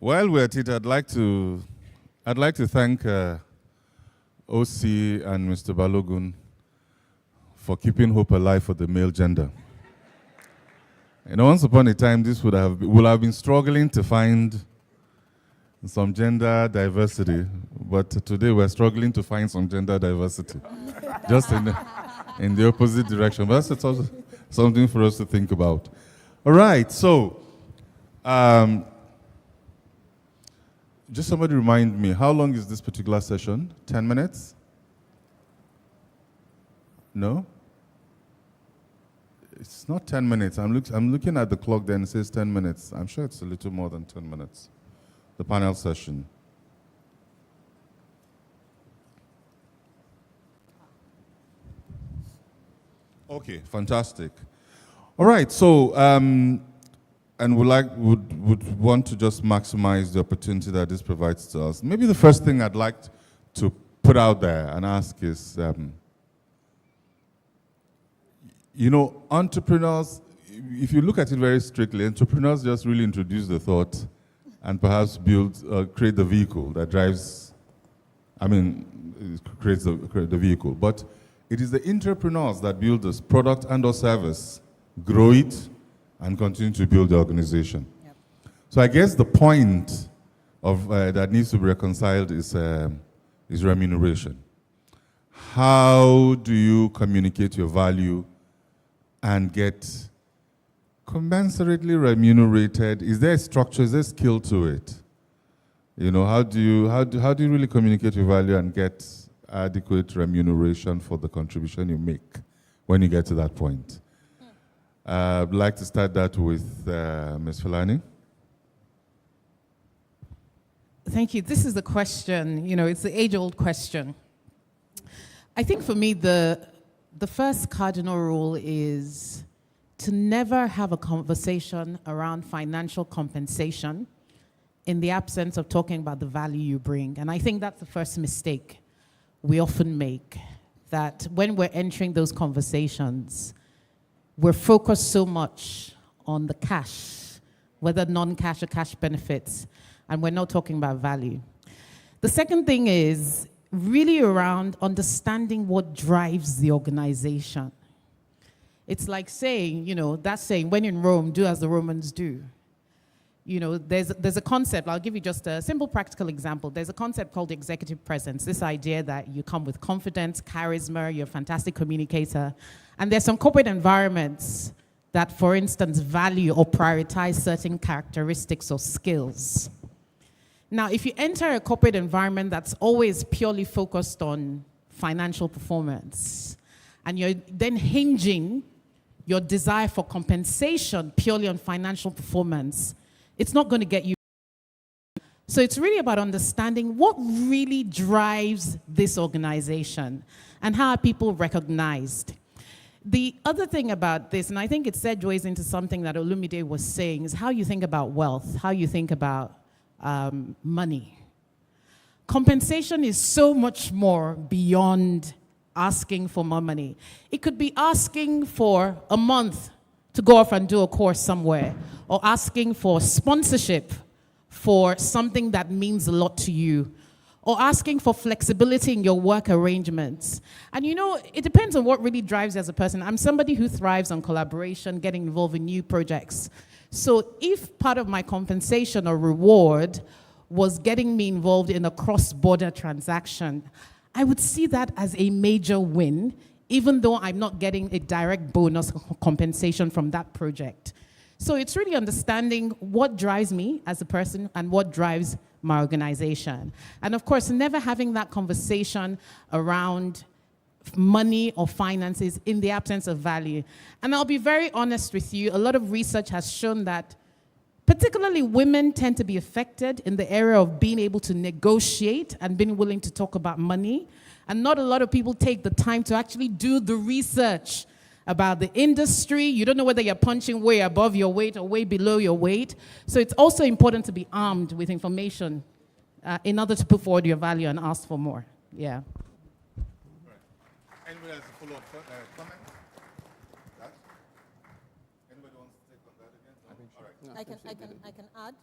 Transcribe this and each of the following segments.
While we're at it, I'd like to thank OC and Mr. Balogun for keeping hope alive for the male gender. Once upon a time, this would have been struggling to find some gender diversity, but today we're struggling to find some gender diversity, just in the opposite direction. But that's also something for us to think about. All right, so just somebody remind me, how long is this particular session? 10 minutes? No? It's not 10 minutes. I'm looking at the clock there and it says 10 minutes. I'm sure it's a little more than 10 minutes, the panel session. Okay, fantastic. All right, so, and would want to just maximize the opportunity that this provides to us. Maybe the first thing I'd like to put out there and ask is, entrepreneurs, if you look at it very strictly, entrepreneurs just really introduce the thought and perhaps create the vehicle that drives, creates the vehicle. But it is the entrepreneurs that build this product and or service, grow it, and continue to build the organization. Yep. So I guess the point of that needs to be reconciled is remuneration. How do you communicate your value and get commensurately remunerated? Is there a structure? Is there a skill to it? How do you really communicate your value and get adequate remuneration for the contribution you make when you get to that point? I'd like to start that with Ms. Filani. Thank you. This is the question, it's the age-old question. I think for me, the first cardinal rule is to never have a conversation around financial compensation in the absence of talking about the value you bring. And I think that's the first mistake we often make, that when we're entering those conversations, we're focused so much on the cash, whether non-cash or cash benefits, and we're not talking about value. The second thing is really around understanding what drives the organization. It's like saying, that saying, when in Rome, do as the Romans do. There's a concept, I'll give you just a simple practical example. There's a concept called executive presence, this idea that you come with confidence, charisma, you're a fantastic communicator. And there's some corporate environments that, for instance, value or prioritize certain characteristics or skills. Now, if you enter a corporate environment that's always purely focused on financial performance, and you're then hinging your desire for compensation purely on financial performance, it's not going to get you. So it's really about understanding what really drives this organization and how are people recognized. The other thing about this, and I think it segues into something that Olumide was saying, is how you think about wealth, how you think about money. Compensation is so much more beyond asking for more money. It could be asking for a month to go off and do a course somewhere, or asking for sponsorship for something that means a lot to you, or asking for flexibility in your work arrangements. And it depends on what really drives you as a person. I'm somebody who thrives on collaboration, getting involved in new projects. So if part of my compensation or reward was getting me involved in a cross-border transaction, I would see that as a major win, even though I'm not getting a direct bonus compensation from that project. So it's really understanding what drives me as a person and what drives my organization. And of course, never having that conversation around money or finances in the absence of value. And I'll be very honest with you, a lot of research has shown that particularly women tend to be affected in the area of being able to negotiate and being willing to talk about money. And not a lot of people take the time to actually do the research about the industry. You don't know whether you're punching way above your weight or way below your weight. So it's also important to be armed with information in order to put forward your value and ask for more. Yeah. Anybody has a follow-up comment? Anybody wants to take on that again? I can add.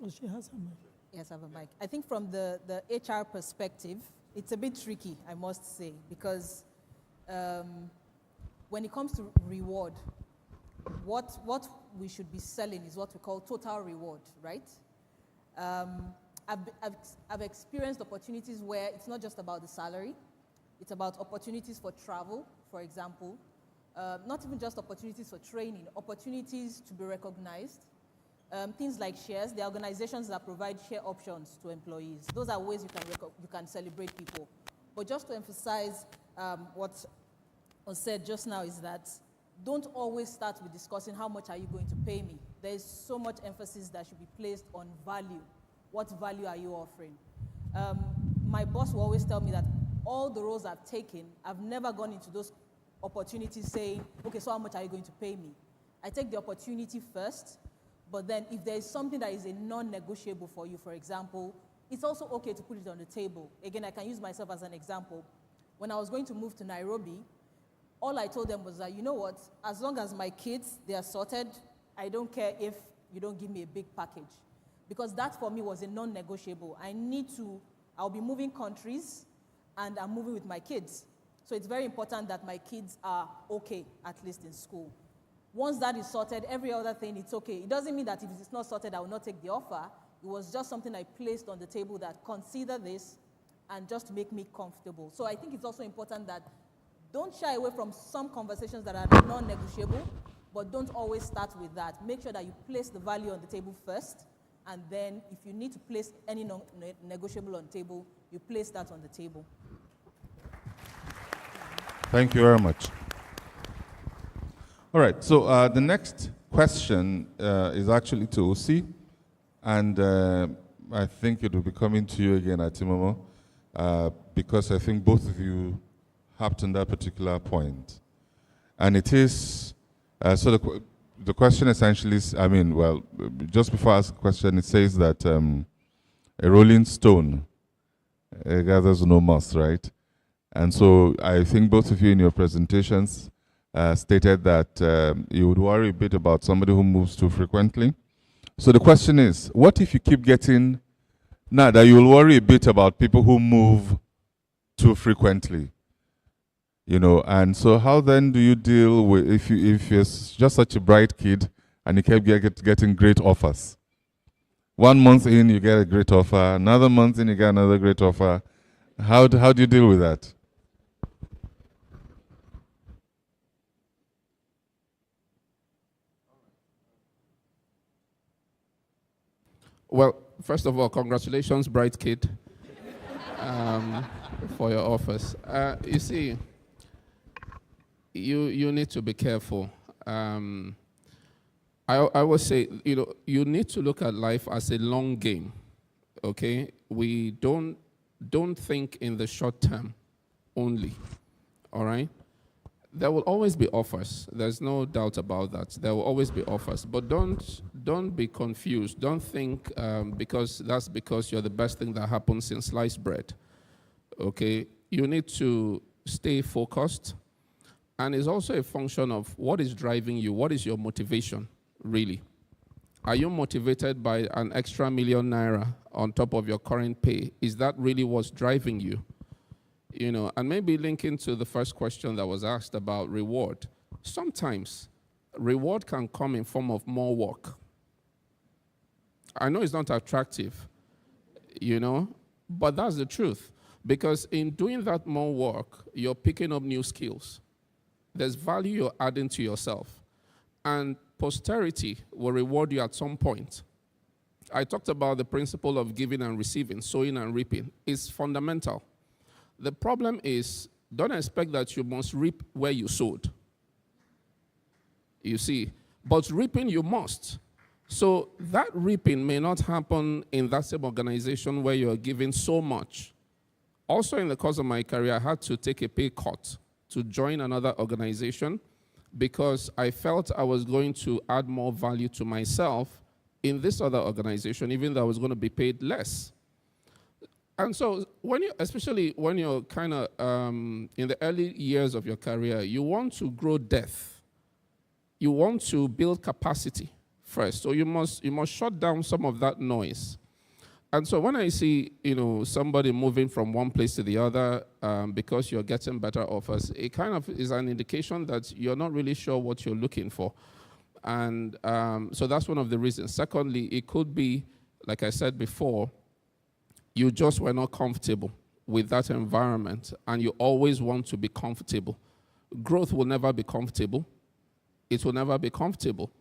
Oh, she has a mic. Yes, I have a mic. I think from the HR perspective, it's a bit tricky, I must say, because when it comes to reward, what we should be selling is what we call total reward, right? I've experienced opportunities where it's not just about the salary, it's about opportunities for travel, for example, not even just opportunities for training, opportunities to be recognized, things like shares. There are organizations that provide share options to employees. Those are ways you can celebrate people. But just to emphasize what was said just now is that don't always start with discussing how much are you going to pay me. There is so much emphasis that should be placed on value. What value are you offering? My boss will always tell me that all the roles I've taken, I've never gone into those opportunities saying, okay, so how much are you going to pay me? I take the opportunity first, but then if there is something that is a non-negotiable for you, for example, it's also okay to put it on the table. Again, I can use myself as an example. When I was going to move to Nairobi, all I told them was that, you know what, as long as my kids, they are sorted, I don't care if you don't give me a big package. Because that for me was a non-negotiable. I'll be moving countries, and I'm moving with my kids. So it's very important that my kids are okay, at least in school. Once that is sorted, every other thing, it's okay. It doesn't mean that if it's not sorted, I will not take the offer. It was just something I placed on the table that consider this and just to make me comfortable. So I think it's also important that don't shy away from some conversations that are non-negotiable, but don't always start with that. Make sure that you place the value on the table first, and then if you need to place any non-negotiable on the table, you place that on the table. Thank you very much. All right, so the next question is actually to Osi, and I think it will be coming to you again, Atimomo, because I think both of you harped on that particular point. And it is, so the question essentially is, just before I ask the question, it says that a rolling stone gathers no moss, right? And so I think both of you in your presentations stated that you would worry a bit about somebody who moves too frequently. So the question is, what if you keep getting, now that you'll worry a bit about people who move too frequently, you know, and so how then do you deal with, if you're just such a bright kid and you keep getting great offers? 1 month in, you get a great offer, another month in, you get another great offer. How do you deal with that? Well, first of all, congratulations, bright kid, for your offers. You see, you need to be careful. I always say, you need to look at life as a long game. Okay, we don't think in the short term only. All right. There will always be offers. There's no doubt about that. There will always be offers. But don't be confused. Don't think because you're the best thing that happened since sliced bread. Okay? You need to stay focused. And it's also a function of what is driving you. What is your motivation, really? Are you motivated by an extra million naira on top of your current pay? Is that really what's driving you? You know, and maybe linking to the first question that was asked about reward. Sometimes reward can come in form of more work. I know it's not attractive, but that's the truth. Because in doing that more work, you're picking up new skills. There's value you're adding to yourself. And posterity will reward you at some point. I talked about the principle of giving and receiving, sowing and reaping. It's fundamental. The problem is, don't expect that you must reap where you sowed. You see, but reaping you must. So that reaping may not happen in that same organization where you're giving so much. Also in the course of my career, I had to take a pay cut to join another organization because I felt I was going to add more value to myself in this other organization, even though I was going to be paid less. And so, especially when you're kind of in the early years of your career, you want to grow depth. You want to build capacity first. So you must shut down some of that noise. And so when I see, somebody moving from one place to the other because you're getting better offers, it kind of is an indication that you're not really sure what you're looking for. And so that's one of the reasons. Secondly, it could be, like I said before, you just were not comfortable with that environment, and you always want to be comfortable. Growth will never be comfortable. It will never be comfortable,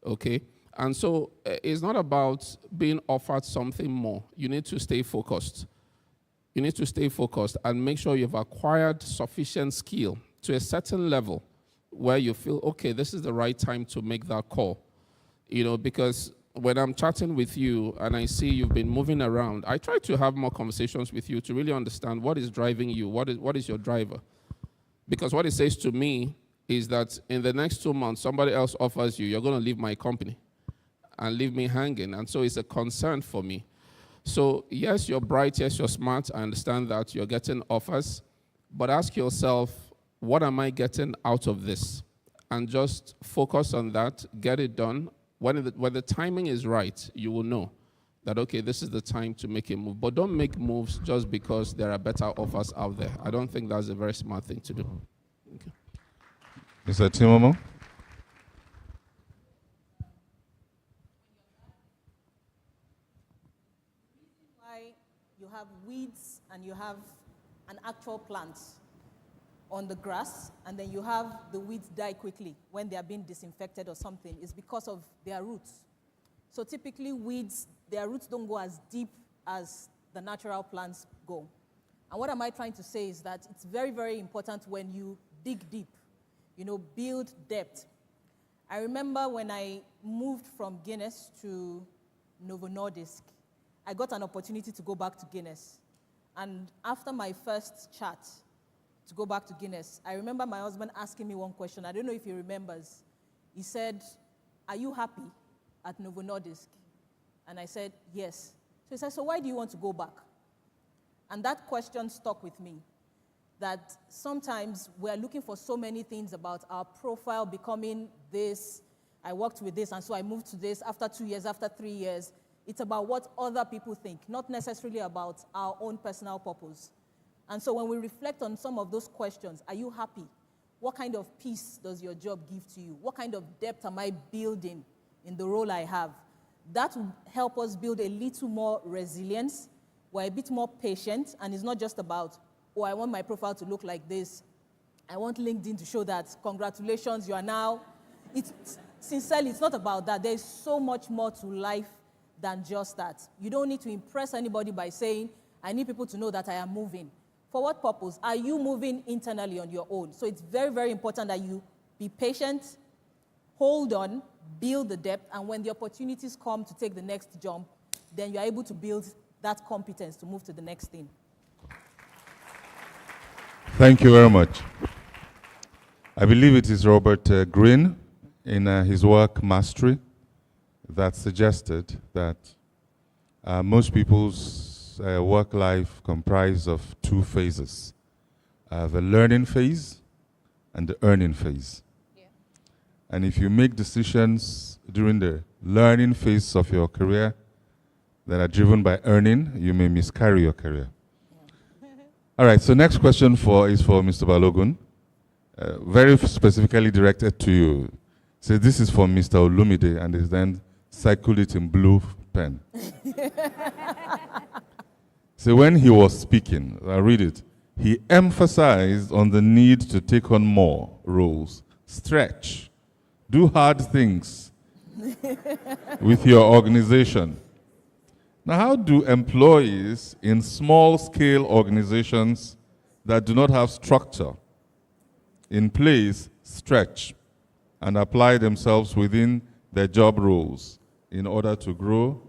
okay? And so it's not about being offered something more. You need to stay focused. You need to stay focused and make sure you've acquired sufficient skill to a certain level where you feel, okay, this is the right time to make that call. Because when I'm chatting with you and I see you've been moving around, I try to have more conversations with you to really understand what is driving you, what is your driver. Because what it says to me is that in the next 2 months, somebody else offers you, you're going to leave my company and leave me hanging. And so it's a concern for me. So yes, you're bright, yes, you're smart. I understand that you're getting offers. But ask yourself, what am I getting out of this? And just focus on that, get it done. When the timing is right, you will know that, okay, this is the time to make a move. But don't make moves just because there are better offers out there. I don't think that's a very smart thing to do. Okay. Mr. Timomo? You have weeds and you have an actual plant on the grass, and then you have the weeds die quickly when they are being disinfected or something. It's because of their roots. So typically weeds, their roots don't go as deep as the natural plants go. And what am I trying to say is that it's very, very important when you dig deep, build depth. I remember when I moved from Guinness to Novo Nordisk, I got an opportunity to go back to Guinness. And after my first chat to go back to Guinness, I remember my husband asking me one question. I don't know if he remembers. He said, "Are you happy at Novo Nordisk?" And I said, "Yes." So he said, "So why do you want to go back?" And that question stuck with me, that sometimes we're looking for so many things about our profile becoming this. I worked with this, and so I moved to this after 2 years, after 3 years. It's about what other people think, not necessarily about our own personal purpose. And so when we reflect on some of those questions, are you happy? What kind of peace does your job give to you? What kind of depth am I building in the role I have? That will help us build a little more resilience. We're a bit more patient, and it's not just about, oh, I want my profile to look like this. I want LinkedIn to show that, congratulations, you are now. Sincerely, it's not about that. There's so much more to life than just that. You don't need to impress anybody by saying, I need people to know that I am moving. For what purpose? Are you moving internally on your own? So it's very, very important that you be patient, hold on, build the depth, and when the opportunities come to take the next jump, then you're able to build that competence to move to the next thing. Thank you very much. I believe it is Robert Greene in his work Mastery that suggested that most people's work life comprise of 2 phases, the learning phase and the earning phase. Yeah. And if you make decisions during the learning phase of your career that are driven by earning, you may miscarry your career. Yeah. All right, so next question is for Mr. Balogun, very specifically directed to you. So this is for Mr. Olumide, and is then circle it in blue pen. So when he was speaking, I read it, he emphasized on the need to take on more roles, stretch, do hard things with your organization. Now, how do employees in small-scale organizations that do not have structure in place stretch and apply themselves within their job roles in order to grow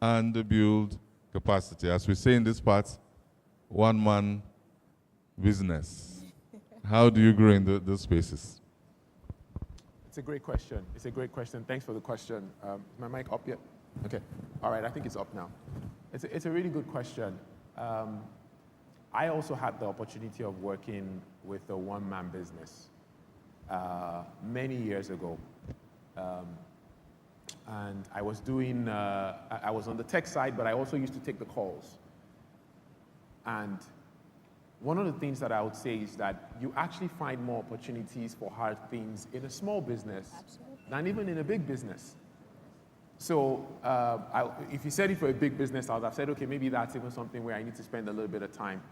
and build capacity? As we say in this part, one-man business. How do you grow in those spaces? It's a great question. It's a great question. Thanks for the question. Is my mic up yet? Okay. All right, I think it's up now. It's a really good question. I also had the opportunity of working with a one-man business many years ago. and I was doing, I was on the tech side, but I also used to take the calls. And one of the things that I would say is that you actually find more opportunities for hard things in a small business than even in a big business. So if you said it for a big business, I would have said, okay, maybe that's even something where I need to spend a little bit of time.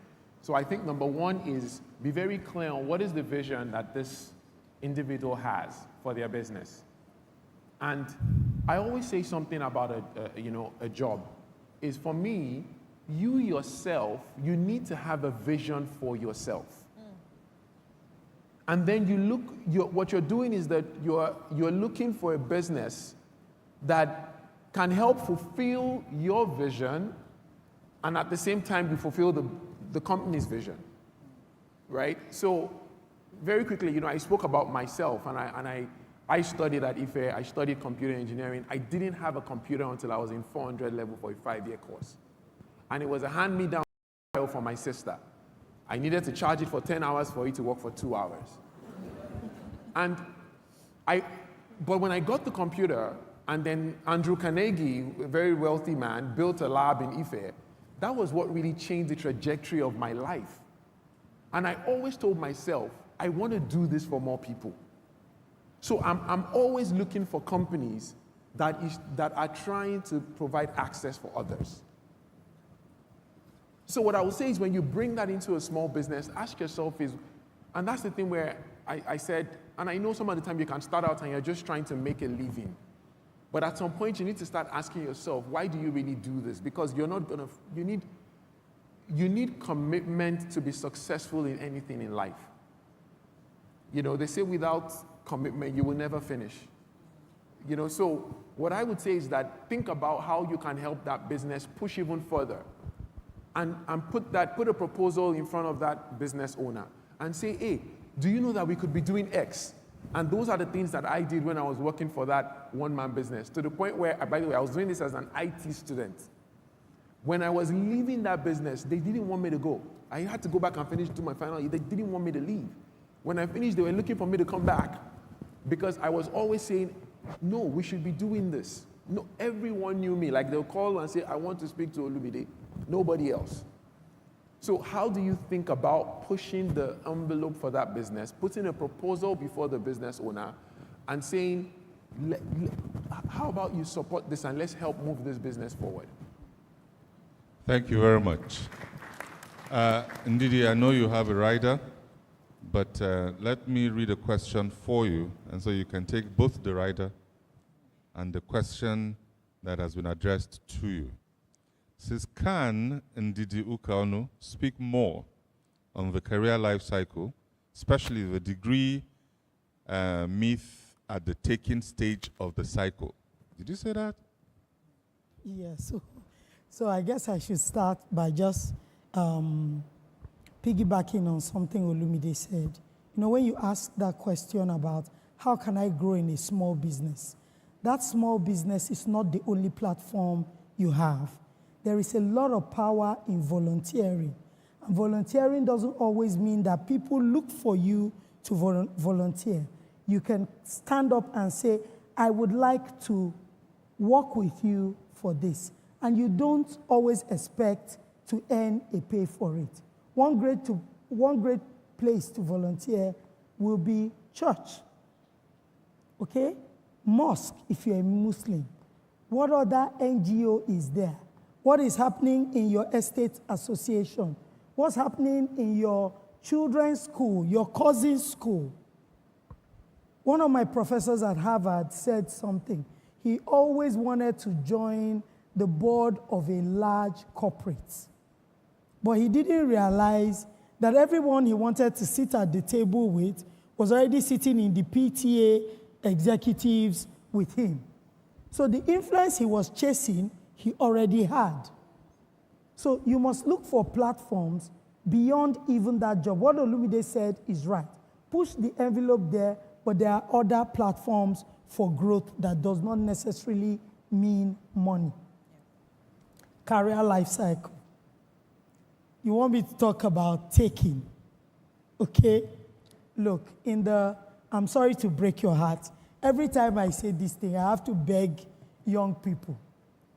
So I think number one is be very clear on what is the vision that this individual has for their business. And I always say something about a job, is for me, you yourself, you need to have a vision for yourself. And then you look, what you're doing is that you're looking for a business that can help fulfill your vision, and at the same time you fulfill the company's vision, right? So very quickly, I spoke about myself, and I studied at IFE, I studied computer engineering. I didn't have a computer until I was in 400 level for a 5-year course. And it was a hand-me-down for my sister. I needed to charge it for 10 hours for it to work for 2 hours. But when I got the computer, and then Andrew Carnegie, a very wealthy man, built a lab in IFE, that was what really changed the trajectory of my life. And I always told myself, I want to do this for more people. So I'm always looking for companies that are trying to provide access for others. So what I would say is when you bring that into a small business, ask yourself and that's the thing where I said, and I know some of the time you can start out and you're just trying to make a living. But at some point you need to start asking yourself, why do you really do this? Because you're not gonna, you need commitment to be successful in anything in life. They say without commitment, you will never finish. So what I would say is that think about how you can help that business push even further. And put a proposal in front of that business owner and say, hey, do you know that we could be doing X? And those are the things that I did when I was working for that one-man business, to the point where, by the way, I was doing this as an IT student. When I was leaving that business, they didn't want me to go. I had to go back and finish do my final year. They didn't want me to leave. When I finished, they were looking for me to come back because I was always saying, no, we should be doing this. No, everyone knew me. Like they'll call and say, I want to speak to Olumide. Nobody else. So how do you think about pushing the envelope for that business, putting a proposal before the business owner and saying, how about you support this and let's help move this business forward? Thank you very much. Ndidi, I know you have a rider, but let me read a question for you, and so you can take both the rider and the question that has been addressed to you. It says, can Ndidi Ukaonu speak more on the career life cycle, especially the degree myth at the taking stage of the cycle? Did you say that? Yeah, so I guess I should start by just piggybacking on something Olumide said. When you ask that question about how can I grow in a small business, that small business is not the only platform you have. There is a lot of power in volunteering. And volunteering doesn't always mean that people look for you to volunteer. You can stand up and say, I would like to work with you for this. And you don't always expect to earn a pay for it. One great place to volunteer will be church. Okay? Mosque, if you're a Muslim. What other NGO is there? What is happening in your estate association? What's happening in your children's school, your cousin's school? One of my professors at Harvard said something. He always wanted to join the board of a large corporate. But he didn't realize that everyone he wanted to sit at the table with was already sitting in the PTA executives with him. So the influence he was chasing, he already had. So you must look for platforms beyond even that job. What Olumide said is right. Push the envelope there, but there are other platforms for growth that does not necessarily mean money. Career life cycle. You want me to talk about taking, okay? Look, I'm sorry to break your heart. Every time I say this thing, I have to beg young people,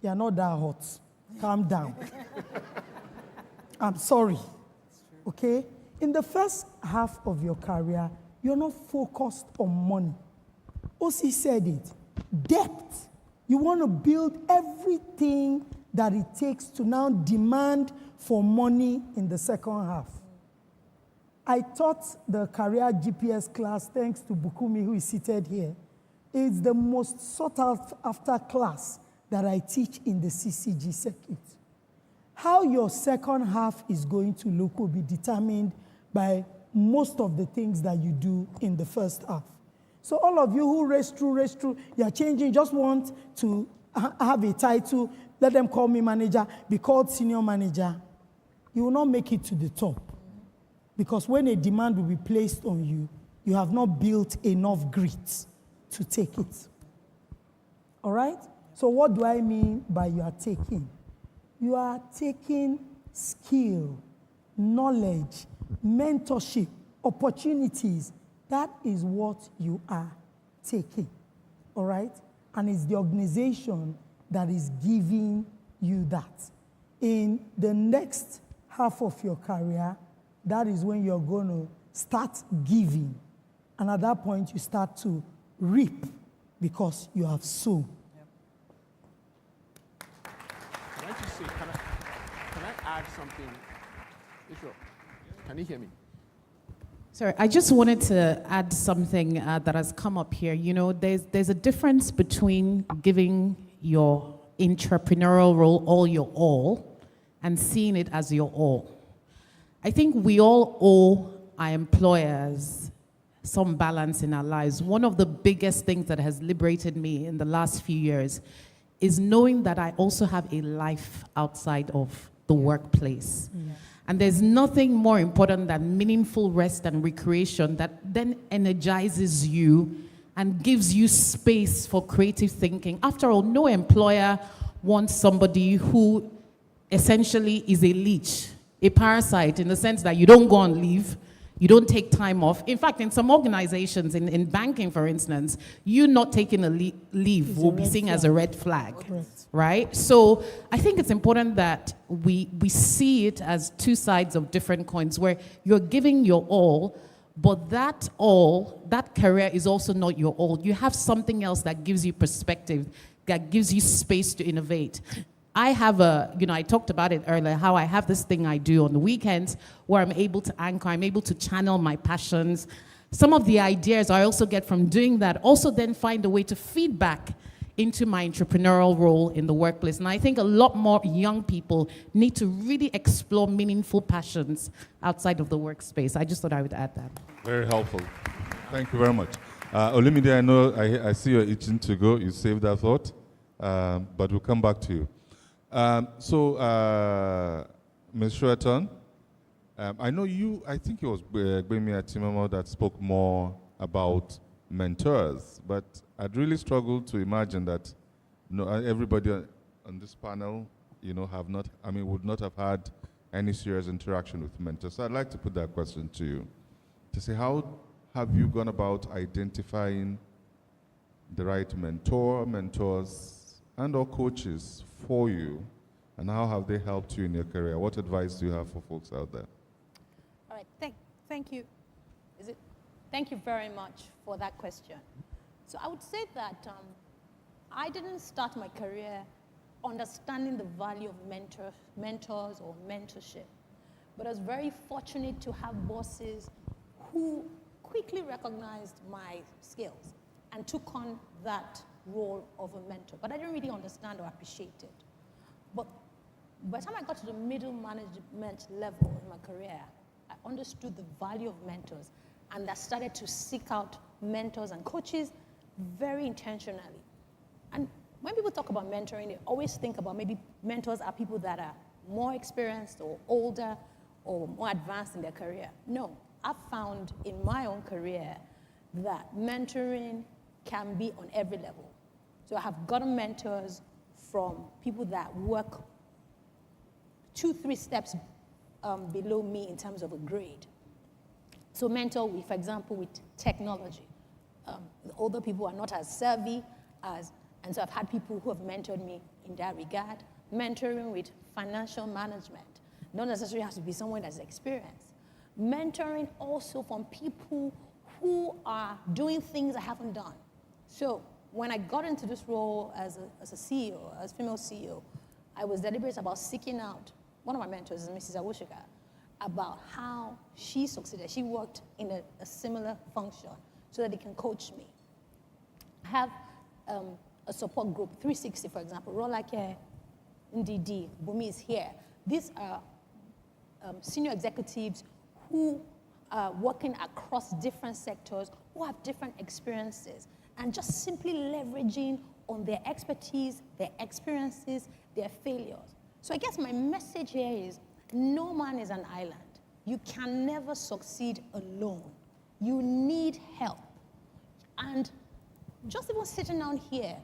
you are not that hot. Calm down. I'm sorry. Okay? In the first half of your career, you're not focused on money. OC said it. Depth. You want to build everything that it takes to now demand for money in the second half. I taught the career GPS class, thanks to Bukumi, who is seated here. It's the most sought after class that I teach in the CCG circuit. How your second half is going to look will be determined by most of the things that you do in the first half. So all of you who race through, you are changing, just want to have a title, let them call me manager, be called senior manager. You will not make it to the top. Because when a demand will be placed on you, you have not built enough grit to take it. All right? So what do I mean by you are taking? You are taking skill, knowledge, mentorship, opportunities. That is what you are taking. All right? And it's the organization that is giving you that. In the next half of your career, that is when you're going to start giving. And at that point, you start to reap because you have sown. Can I just say, can I add something? Israel, can you hear me? Sorry, I just wanted to add something that has come up here. You know, there's a difference between giving your entrepreneurial role all your all and seeing it as your all. I think we all owe our employers some balance in our lives. One of the biggest things that has liberated me in the last few years is knowing that I also have a life outside of the workplace. Yeah. And there's nothing more important than meaningful rest and recreation that then energizes you and gives you space for creative thinking. After all, no employer wants somebody who essentially is a leech, a parasite, in the sense that you don't go on leave, you don't take time off. In fact, in some organizations, in banking, for instance, you not taking a leave will be seen as a red flag, right? So I think it's important that we see it as two sides of different coins, where you're giving your all, but that all, that career is also not your all. You have something else that gives you perspective, that gives you space to innovate. I have I talked about it earlier, how I have this thing I do on the weekends where I'm able to anchor, I'm able to channel my passions. Some of the ideas I also get from doing that also then find a way to feed back into my entrepreneurial role in the workplace. And I think a lot more young people need to really explore meaningful passions outside of the workspace. I just thought I would add that. Very helpful. Thank you very much. Olumide, I know I see you're itching to go. You saved that thought, but we'll come back to you. Ms. Shuaton, I know you, I think it was Gbemi Atimamo that spoke more about mentors, but I'd really struggled to imagine that everybody on this panel, would not have had any serious interaction with mentors. So I'd like to put that question to you, to say, how have you gone about identifying the right mentor, mentors, and/or coaches for you, and how have they helped you in your career? What advice do you have for folks out there? All right, thank you. Thank you very much for that question. So I would say that I didn't start my career understanding the value of mentors or mentorship, but I was very fortunate to have bosses who quickly recognized my skills and took on that role of a mentor, but I didn't really understand or appreciate it. But by the time I got to the middle management level in my career, I understood the value of mentors, and I started to seek out mentors and coaches very intentionally. And when people talk about mentoring, they always think about maybe mentors are people that are more experienced or older or more advanced in their career. No, I've found in my own career that mentoring can be on every level. So I have gotten mentors from people that work 2-3 steps below me in terms of a grade. So mentor, for example, with technology. The older people are not as savvy as, And so I've had people who have mentored me in that regard, mentoring with financial management. Not necessarily has to be someone that's experienced. Mentoring also from people who are doing things I haven't done. So when I got into this role as a CEO, as female CEO, I was deliberate about seeking out, one of my mentors is Mrs. Awoshika, about how she succeeded. She worked in a similar function so that they can coach me. I have a support group, 360, for example, Rolake, NDD, Bumi is here. These are senior executives who are working across different sectors, who have different experiences, and just simply leveraging on their expertise, their experiences, their failures. So I guess my message here is, no man is an island. You can never succeed alone. You need help. And just even sitting down here,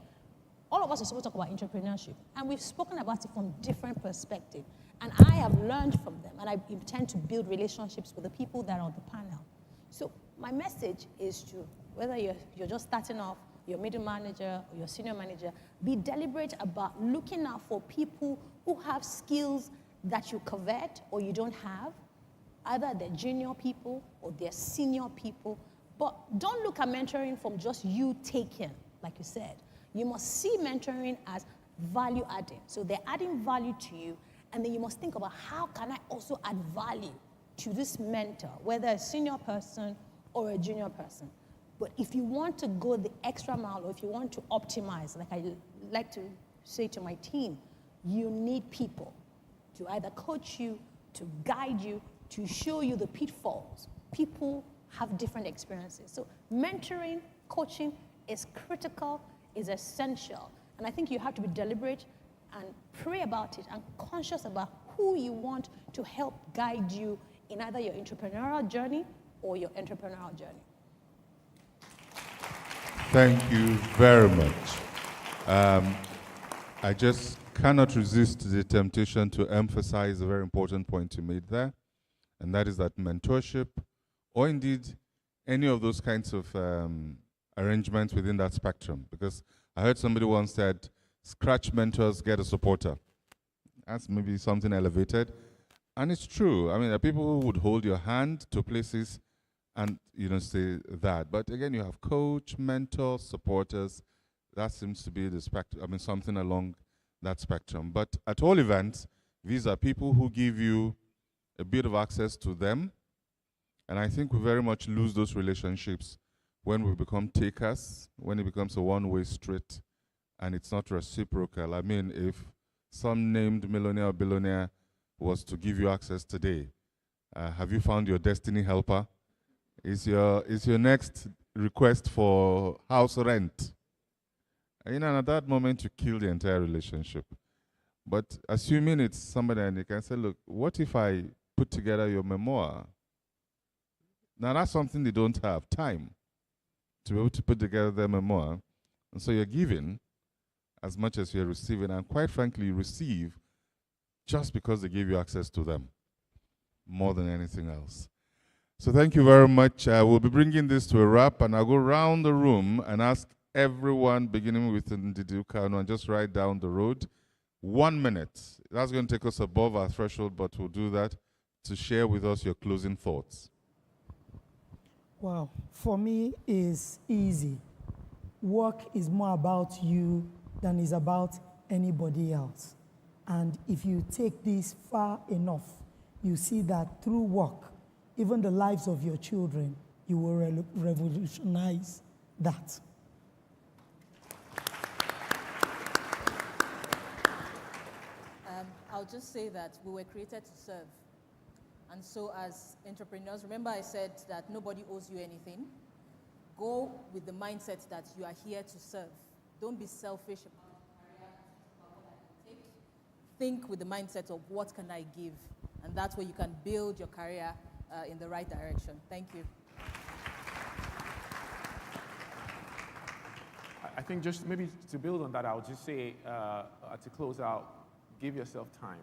all of us are supposed to talk about entrepreneurship, and we've spoken about it from different perspectives. And I have learned from them, and I intend to build relationships with the people that are on the panel. So my message is to, whether you're just starting off, you're a middle manager or you're a senior manager, be deliberate about looking out for people who have skills that you covet or you don't have. Either they're junior people or they're senior people. But don't look at mentoring from just you taking, like you said. You must see mentoring as value adding. So they're adding value to you, and then you must think about, how can I also add value to this mentor, whether a senior person or a junior person. But if you want to go the extra mile, or if you want to optimize, like I like to say to my team, you need people to either coach you, to guide you, to show you the pitfalls. People have different experiences. So mentoring, coaching is critical, is essential. And I think you have to be deliberate and pray about it and conscious about who you want to help guide you in either your entrepreneurial journey or your entrepreneurial journey. Thank you very much. I just cannot resist the temptation to emphasize a very important point you made there, and that is that mentorship, or indeed any of those kinds of arrangements within that spectrum, because I heard somebody once said, scratch mentors, get a supporter. That's maybe something elevated. And it's true. I mean, there are people who would hold your hand to places and, say that. But again, you have coach, mentor, supporters. That seems to be the spectrum. I mean, something along that spectrum. But at all events, these are people who give you a bit of access to them. And I think we very much lose those relationships when we become takers, when it becomes a one-way street, and it's not reciprocal. I mean, if some named millionaire or billionaire was to give you access today, have you found your destiny helper? Is your next request for house rent? And at that moment, you kill the entire relationship. But assuming it's somebody, and you can say, look, what if I put together your memoir? Now, that's something they don't have, time, to be able to put together their memoir. And so you're giving as much as you're receiving, and quite frankly, you receive just because they give you access to them, more than anything else. So thank you very much. We'll be bringing this to a wrap, and I'll go around the room and ask everyone, beginning with Ndidi Ukano, and just right down the road, 1 minute. That's going to take us above our threshold, but we'll do that, to share with us your closing thoughts. Wow, for me, it's easy. Work is more about you than is about anybody else. And if you take this far enough, you see that through work, even the lives of your children, you will revolutionize that. I'll just say that we were created to serve. And so as entrepreneurs, remember I said that nobody owes you anything. Go with the mindset that you are here to serve. Don't be selfish about it. Think with the mindset of what can I give? And that's where you can build your career in the right direction. Thank you. I think just maybe to build on that, I'll just say to close out, give yourself time.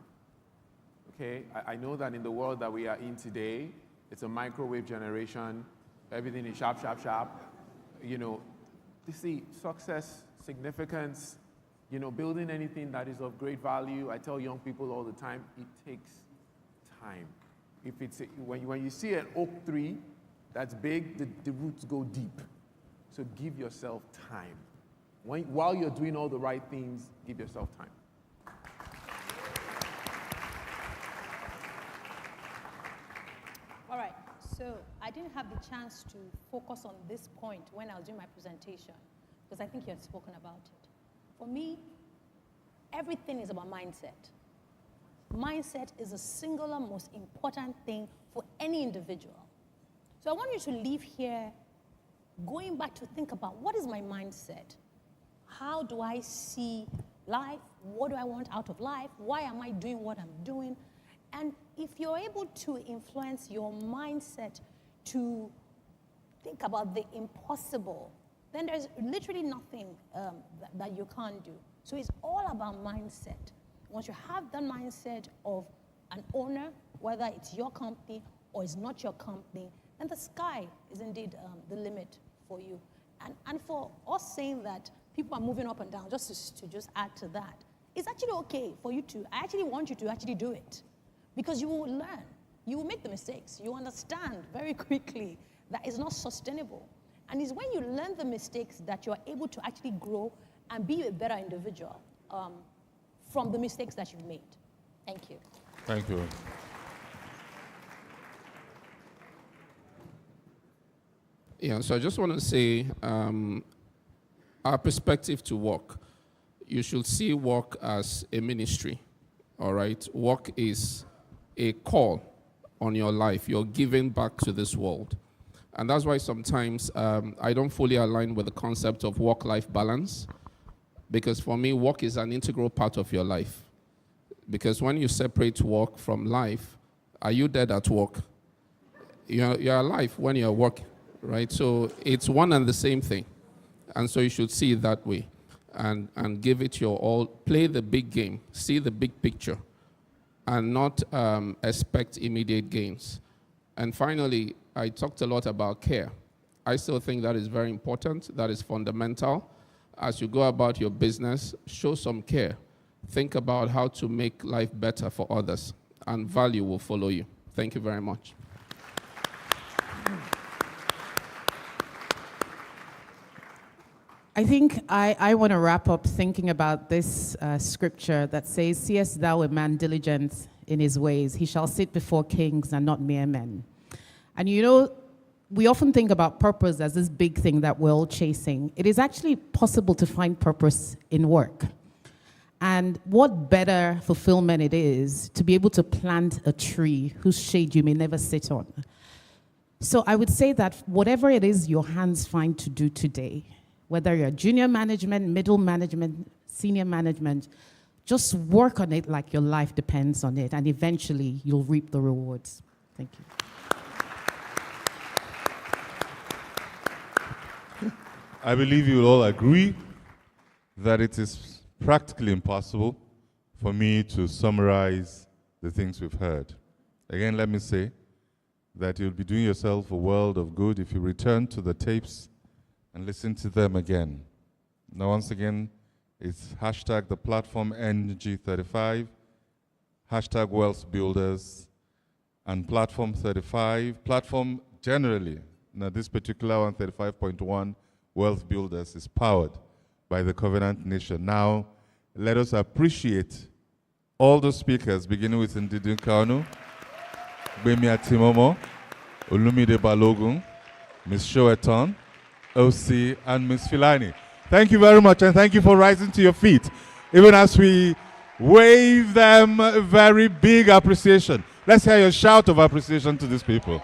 Okay, I know that in the world that we are in today, it's a microwave generation. Everything is sharp, sharp, sharp. You see, success significance, building anything that is of great value, I tell young people all the time, it takes time. If it's when you see an oak tree that's big, the roots go deep. So give yourself time. While you're doing all the right things, give yourself time. All right, so I didn't have the chance to focus on this point when I was doing my presentation, because I think you had spoken about it. For me, everything is about mindset. Mindset is the singular most important thing for any individual. So I want you to leave here going back to think about, what is my mindset? How do I see life? What do I want out of life? Why am I doing what I'm doing? And if you're able to influence your mindset to think about the impossible, then there's literally nothing that you can't do. So it's all about mindset. Once you have that mindset of an owner, whether it's your company or it's not your company, then the sky is indeed the limit for you. And for us saying that people are moving up and down, just to just add to that, it's actually okay for you to, I actually want you to actually do it. Because you will learn. You will make the mistakes. You understand very quickly that it's not sustainable. And it's when you learn the mistakes that you're able to actually grow and be a better individual from the mistakes that you've made. Thank you. Thank you. Yeah, so I just want to say our perspective to work. You should see work as a ministry, all right? Work is a call on your life. You're giving back to this world. And that's why sometimes I don't fully align with the concept of work-life balance, because for me, work is an integral part of your life. Because when you separate work from life, are you dead at work? You're alive when you're working, right? So it's one and the same thing. And so you should see it that way and give it your all. Play the big game. See the big picture and not expect immediate gains. And finally, I talked a lot about care. I still think that is very important. That is fundamental. As you go about your business, show some care. Think about how to make life better for others, and value will follow you. Thank you very much. I think I want to wrap up thinking about this scripture that says, "Seest thou a man diligent in his ways? He shall sit before kings and not mere men." And we often think about purpose as this big thing that we're all chasing. It is actually possible to find purpose in work. And what better fulfillment it is to be able to plant a tree whose shade you may never sit on. So I would say that whatever it is your hands find to do today, whether you're junior management, middle management, senior management, just work on it like your life depends on it, and eventually you'll reap the rewards. Thank you. I believe you will all agree that it is practically impossible for me to summarize the things we've heard. Again, let me say that you'll be doing yourself a world of good if you return to the tapes and listen to them again. Now, once again, it's hashtag the platform NG35, hashtag Wealth Builders, and platform 35, platform generally. Now, this particular one, 35.1, Wealth Builders, is powered by the Covenant Nation. Now, let us appreciate all the speakers, beginning with Ndidi Kanu, Bemi Atimomo, Olumide Balogun, Ms. Shoeton, OC, and Ms. Filani. Thank you very much, and thank you for rising to your feet, even as we wave them a very big appreciation. Let's hear your shout of appreciation to these people.